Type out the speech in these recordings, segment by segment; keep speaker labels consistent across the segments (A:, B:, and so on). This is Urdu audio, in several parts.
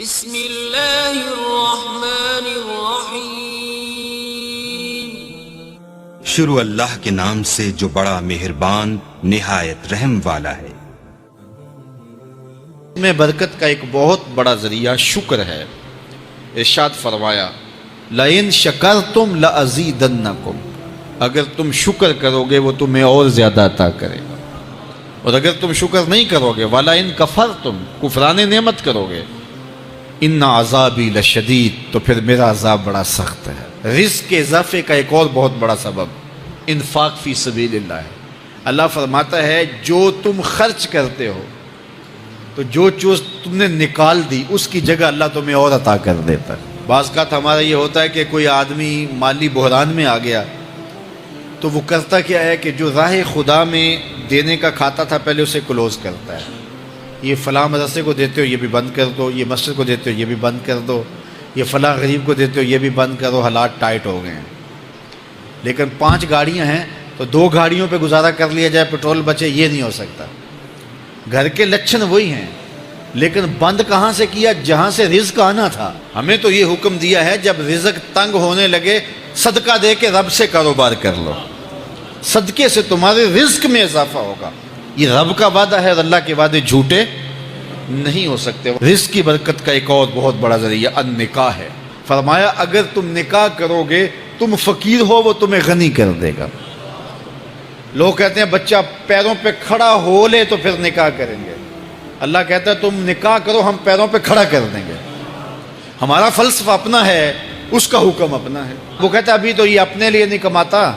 A: بسم اللہ الرحمن الرحیم۔
B: شروع اللہ کے نام سے جو بڑا مہربان نہایت رحم والا ہے۔
C: میں برکت کا ایک بہت بڑا ذریعہ شکر ہے۔ ارشاد فرمایا لَإِن شَكَرْتُمْ لَأَزِيدَنَّكُمْ، اگر تم شکر کرو گے وہ تمہیں اور زیادہ عطا کرے گا، اور اگر تم شکر نہیں کرو گے وَلَئِن كَفَرْتُمْ، کفران نعمت کرو گے، ان عذابی لشدید، تو پھر میرا عذاب بڑا سخت ہے۔ رزق کے اضافے کا ایک اور بہت بڑا سبب انفاق فی سبیل اللہ ہے۔ اللہ فرماتا ہے جو تم خرچ کرتے ہو تو جو چیز تم نے نکال دی اس کی جگہ اللہ تمہیں اور عطا کر دیتا ہے۔ بعض کا ہمارا یہ ہوتا ہے کہ کوئی آدمی مالی بحران میں آ گیا تو وہ کرتا کیا ہے کہ جو راہ خدا میں دینے کا کھاتا تھا پہلے اسے کلوز کرتا ہے۔ یہ فلاں مدرسے کو دیتے ہو یہ بھی بند کر دو، یہ مسجد کو دیتے ہو یہ بھی بند کر دو، یہ فلاں غریب کو دیتے ہو یہ بھی بند کرو، حالات ٹائٹ ہو گئے ہیں۔ لیکن 5 گاڑیاں ہیں تو 2 گاڑیوں پہ گزارا کر لیا جائے، پیٹرول بچے، یہ نہیں ہو سکتا۔ گھر کے لچھن وہی ہیں لیکن بند کہاں سے کیا؟ جہاں سے رزق آنا تھا۔ ہمیں تو یہ حکم دیا ہے جب رزق تنگ ہونے لگے صدقہ دے کے رب سے کاروبار کر لو، صدقے سے تمہارے رزق میں اضافہ ہوگا۔ یہ رب کا وعدہ ہے اور اللہ کے وعدے جھوٹے نہیں ہو سکتے۔ رزق کی برکت کا ایک اور بہت بڑا ذریعہ النکاح ہے۔ فرمایا اگر تم نکاح کرو گے تم فقیر ہو وہ تمہیں غنی کر دے گا۔ لوگ کہتے ہیں بچہ پیروں پہ کھڑا ہو لے تو پھر نکاح کریں گے۔ اللہ کہتا ہے تم نکاح کرو ہم پیروں پہ کھڑا کر دیں گے۔ ہمارا فلسفہ اپنا ہے، اس کا حکم اپنا ہے۔ وہ کہتا ہے ابھی تو یہ اپنے لیے نہیں کماتا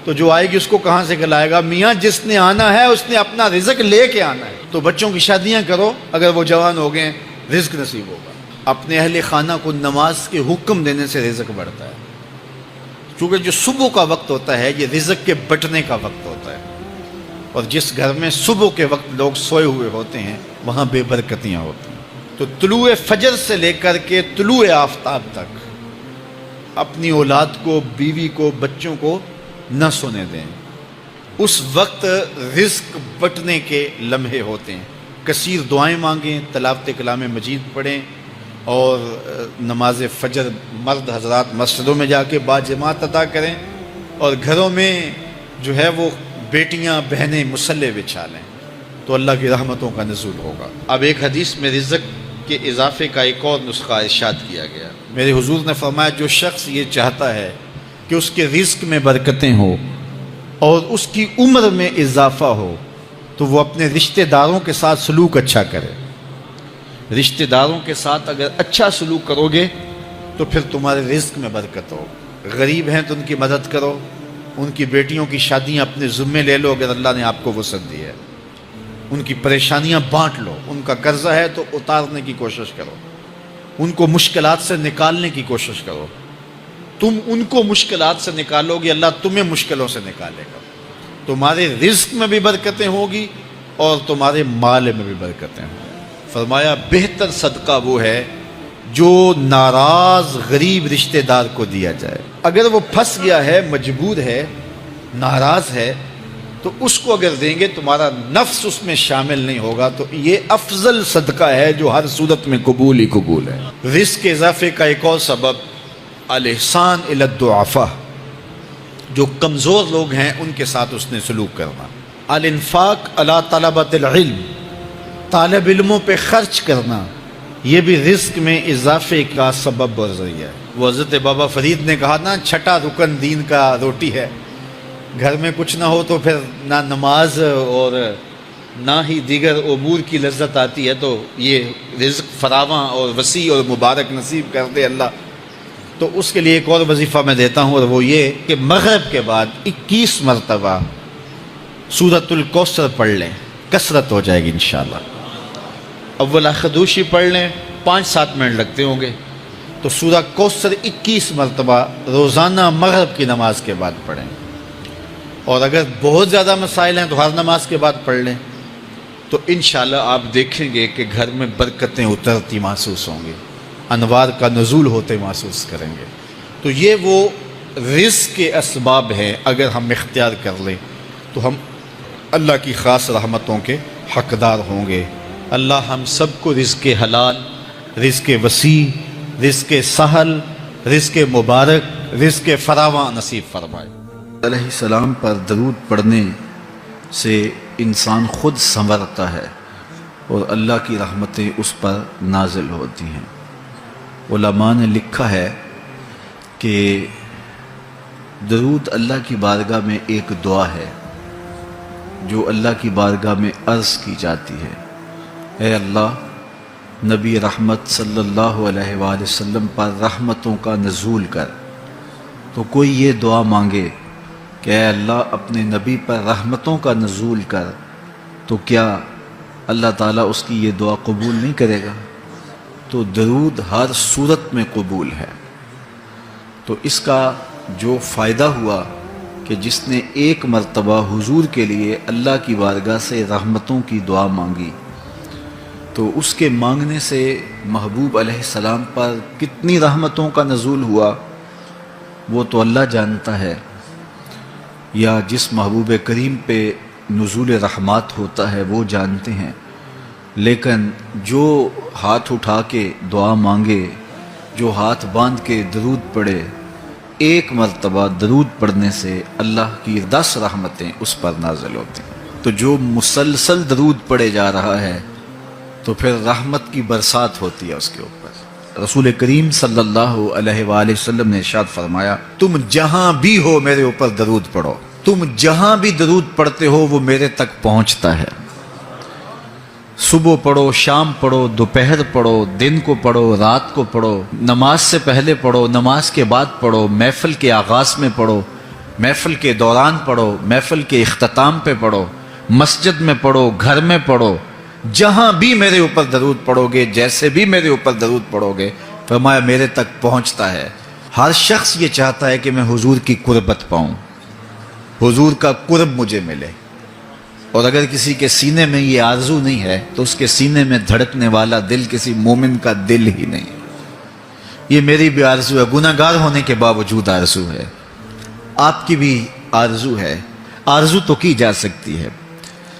C: تو جو آئے گی اس کو کہاں سے کھلائے گا؟ میاں جس نے آنا ہے اس نے اپنا رزق لے کے آنا ہے۔ تو بچوں کی شادیاں کرو، اگر وہ جوان ہو گئے رزق نصیب ہوگا۔ اپنے اہل خانہ کو نماز کے حکم دینے سے رزق بڑھتا ہے، کیونکہ جو صبح کا وقت ہوتا ہے یہ رزق کے بٹنے کا وقت ہوتا ہے، اور جس گھر میں صبح کے وقت لوگ سوئے ہوئے ہوتے ہیں وہاں بے برکتیاں ہوتی ہیں۔ تو طلوع فجر سے لے کر کے طلوع آفتاب تک اپنی اولاد کو، بیوی کو، بچوں کو نہ سونے دیں۔ اس وقت رزق بٹنے کے لمحے ہوتے ہیں۔ کثیر دعائیں مانگیں، تلاوت کلام مجید پڑھیں، اور نماز فجر مرد حضرات مسجدوں میں جا کے باجماعت ادا کریں، اور گھروں میں جو ہے وہ بیٹیاں بہنیں مصلے بچھا لیں تو اللہ کی رحمتوں کا نزول ہوگا۔ اب ایک حدیث میں رزق کے اضافے کا ایک اور نسخہ ارشاد کیا گیا۔ میرے حضور نے فرمایا جو شخص یہ چاہتا ہے کہ اس کے رزق میں برکتیں ہوں اور اس کی عمر میں اضافہ ہو تو وہ اپنے رشتہ داروں کے ساتھ سلوک اچھا کرے۔ رشتہ داروں کے ساتھ اگر اچھا سلوک کرو گے تو پھر تمہارے رزق میں برکت ہو۔ غریب ہیں تو ان کی مدد کرو، ان کی بیٹیوں کی شادیاں اپنے ذمے لے لو اگر اللہ نے آپ کو وسعت دی ہے، ان کی پریشانیاں بانٹ لو، ان کا قرضہ ہے تو اتارنے کی کوشش کرو، ان کو مشکلات سے نکالنے کی کوشش کرو۔ تم ان کو مشکلات سے نکالو گے اللہ تمہیں مشکلوں سے نکالے گا۔ تمہارے رزق میں بھی برکتیں ہوگی اور تمہارے مال میں بھی برکتیں ہوں۔ فرمایا بہتر صدقہ وہ ہے جو ناراض غریب رشتہ دار کو دیا جائے۔ اگر وہ پھنس گیا ہے، مجبور ہے، ناراض ہے، تو اس کو اگر دیں گے تمہارا نفس اس میں شامل نہیں ہوگا، تو یہ افضل صدقہ ہے جو ہر صورت میں قبول ہی قبول ہے۔ رزق کے اضافے کا ایک اور سبب الاحسان الی الضعفاء، جو کمزور لوگ ہیں ان کے ساتھ اس نے سلوک کرنا۔ الانفاق علی طلبۃ العلم، طالب علموں پہ خرچ کرنا، یہ بھی رزق میں اضافے کا سبب اور ذریعہ ہے۔ وہ حضرت بابا فرید نے کہا نا 6واں رکن دین کا روٹی ہے۔ گھر میں کچھ نہ ہو تو پھر نہ نماز اور نہ ہی دیگر امور کی لذت آتی ہے، تو یہ رزق فراواں اور وسیع اور مبارک نصیب کر دے اللہ۔ تو اس کے لیے ایک اور وظیفہ میں دیتا ہوں، اور وہ یہ کہ مغرب کے بعد 21 مرتبہ سورۃ الکوثر پڑھ لیں، کثرت ہو جائے گی انشاءاللہ۔ اول خدوشی پڑھ لیں، 5-7 منٹ لگتے ہوں گے، تو سورہ کوثر 21 مرتبہ روزانہ مغرب کی نماز کے بعد پڑھیں، اور اگر بہت زیادہ مسائل ہیں تو ہر نماز کے بعد پڑھ لیں، تو انشاءاللہ آپ دیکھیں گے کہ گھر میں برکتیں اترتی محسوس ہوں گی، انوار کا نزول ہوتے محسوس کریں گے۔ تو یہ وہ رزق کے اسباب ہیں، اگر ہم اختیار کر لیں تو ہم اللہ کی خاص رحمتوں کے حقدار ہوں گے۔ اللہ ہم سب کو رزق حلال رزق وسیع، رزق سہل، رزق مبارک، رزق فراواں نصیب فرمائے۔ علیہ السلام پر درود پڑھنے سے انسان خود سنورتا ہے اور اللہ کی رحمتیں اس پر نازل ہوتی ہیں۔ علماء نے لکھا ہے کہ درود اللہ کی بارگاہ میں ایک دعا ہے جو اللہ کی بارگاہ میں عرض کی جاتی ہے، اے اللہ، نبی رحمت صلی اللہ علیہ وآلہ وسلم پر رحمتوں کا نزول کر۔ تو کوئی یہ دعا مانگے کہ اے اللہ اپنے نبی پر رحمتوں کا نزول کر، تو کیا اللہ تعالیٰ اس کی یہ دعا قبول نہیں کرے گا؟ تو درود ہر صورت میں قبول ہے۔ تو اس کا جو فائدہ ہوا کہ جس نے ایک مرتبہ حضور کے لیے اللہ کی بارگاہ سے رحمتوں کی دعا مانگی، تو اس کے مانگنے سے محبوب علیہ السلام پر کتنی رحمتوں کا نزول ہوا وہ تو اللہ جانتا ہے، یا جس محبوب کریم پہ نزول رحمات ہوتا ہے وہ جانتے ہیں، لیکن جو ہاتھ اٹھا کے دعا مانگے، جو ہاتھ باندھ کے درود پڑھے، ایک مرتبہ درود پڑھنے سے اللہ کی 10 رحمتیں اس پر نازل ہوتی ہیں۔ تو جو مسلسل درود پڑھے جا رہا ہے تو پھر رحمت کی برسات ہوتی ہے اس کے اوپر۔ رسول کریم صلی اللہ علیہ وآلہ وسلم نے ارشاد فرمایا، تم جہاں بھی ہو میرے اوپر درود پڑھو، تم جہاں بھی درود پڑھتے ہو وہ میرے تک پہنچتا ہے۔ صبح پڑھو، شام پڑھو، دوپہر پڑھو، دن کو پڑھو، رات کو پڑھو، نماز سے پہلے پڑھو، نماز کے بعد پڑھو، محفل کے آغاز میں پڑھو، محفل کے دوران پڑھو، محفل کے اختتام پہ پڑھو، مسجد میں پڑھو، گھر میں پڑھو، جہاں بھی میرے اوپر درود پڑھو گے، جیسے بھی میرے اوپر درود پڑھو گے، فرمایا میرے تک پہنچتا ہے۔ ہر شخص یہ چاہتا ہے کہ میں حضور کی قربت پاؤں، حضور کا قرب مجھے ملے، اور اگر کسی کے سینے میں یہ آرزو نہیں ہے تو اس کے سینے میں دھڑکنے والا دل کسی مومن کا دل ہی نہیں۔ یہ میری بھی آرزو ہے، گناہگار ہونے کے باوجود آرزو ہے، آپ کی بھی آرزو ہے۔ آرزو تو کی جا سکتی ہے،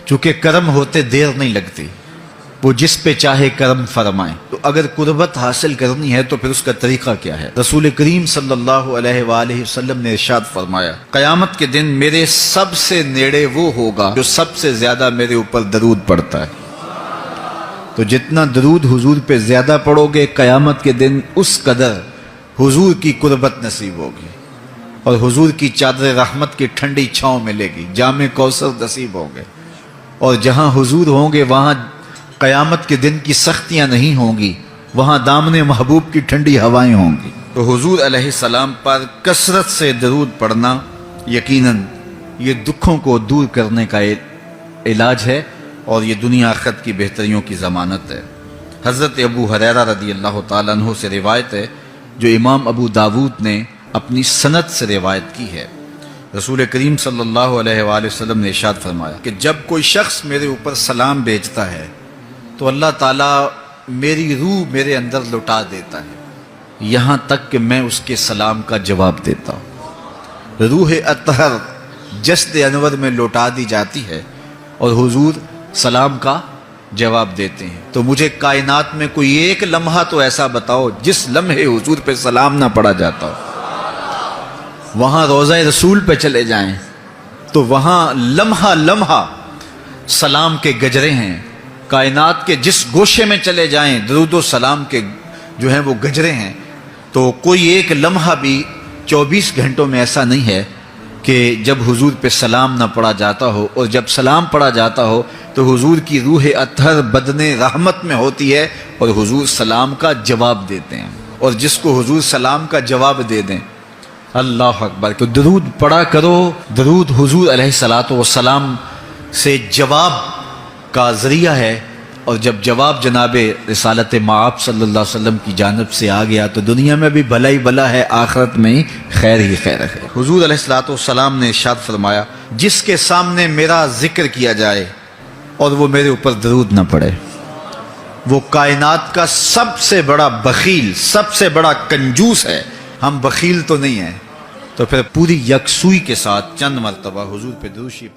C: چونکہ کرم ہوتے دیر نہیں لگتی، وہ جس پہ چاہے کرم فرمائے۔ تو اگر قربت حاصل کرنی ہے تو پھر اس کا طریقہ کیا ہے؟ رسول کریم صلی اللہ علیہ وآلہ وسلم نے ارشاد فرمایا، قیامت کے دن میرے سب سے نیڑے وہ ہوگا جو سب سے زیادہ میرے اوپر درود پڑھتا ہے۔ تو جتنا درود حضور پہ زیادہ پڑھو گے، قیامت کے دن اس قدر حضور کی قربت نصیب ہوگی، اور حضور کی چادر رحمت کی ٹھنڈی چھاؤں ملے گی، جام کوثر نصیب ہوں گے، اور جہاں حضور ہوں گے وہاں قیامت کے دن کی سختیاں نہیں ہوں گی، وہاں دامن محبوب کی ٹھنڈی ہوائیں ہوں گی۔ تو حضور علیہ السلام پر کثرت سے درود پڑھنا یقیناً یہ دکھوں کو دور کرنے کا علاج ہے، اور یہ دنیا آخرت کی بہتریوں کی ضمانت ہے۔ حضرت ابو ہریرہ رضی اللہ تعالیٰ عنہ سے روایت ہے جو امام ابو داود نے اپنی سند سے روایت کی ہے۔ رسول کریم صلی اللہ علیہ وآلہ وسلم نے ارشاد فرمایا کہ جب کوئی شخص میرے اوپر سلام بھیجتا ہے تو اللہ تعالیٰ میری روح میرے اندر لوٹا دیتا ہے، یہاں تک کہ میں اس کے سلام کا جواب دیتا ہوں۔ روح اطہر جسد انور میں لوٹا دی جاتی ہے اور حضور سلام کا جواب دیتے ہیں۔ تو مجھے کائنات میں کوئی ایک لمحہ تو ایسا بتاؤ جس لمحے حضور پہ سلام نہ پڑھا جاتا ہو۔ وہاں روضہ رسول پہ چلے جائیں تو وہاں لمحہ لمحہ سلام کے گجرے ہیں، کائنات کے جس گوشے میں چلے جائیں درود و سلام کے جو ہیں وہ گجرے ہیں۔ تو کوئی ایک لمحہ بھی 24 گھنٹوں میں ایسا نہیں ہے کہ جب حضور پہ سلام نہ پڑھا جاتا ہو، اور جب سلام پڑھا جاتا ہو تو حضور کی روح اطہر بدن رحمت میں ہوتی ہے اور حضور سلام کا جواب دیتے ہیں، اور جس کو حضور سلام کا جواب دے دیں، اللہ اکبر، کہ درود پڑھا کرو۔ درود حضور علیہ الصلاۃ والسلام سے جواب کا ذریعہ ہے، اور جب جواب جناب رسالت مآب صلی اللہ علیہ وسلم کی جانب سے آ گیا تو دنیا میں بھی بھلا ہی بھلا ہے، آخرت میں ہی خیر ہے۔ حضور علیہ الصلاۃ والسلام نے ارشاد فرمایا، جس کے سامنے میرا ذکر کیا جائے اور وہ میرے اوپر درود نہ پڑے، وہ کائنات کا سب سے بڑا بخیل، سب سے بڑا کنجوس ہے۔ ہم بخیل تو نہیں ہیں، تو پھر پوری یکسوئی کے ساتھ چند مرتبہ حضور پہ درود شریف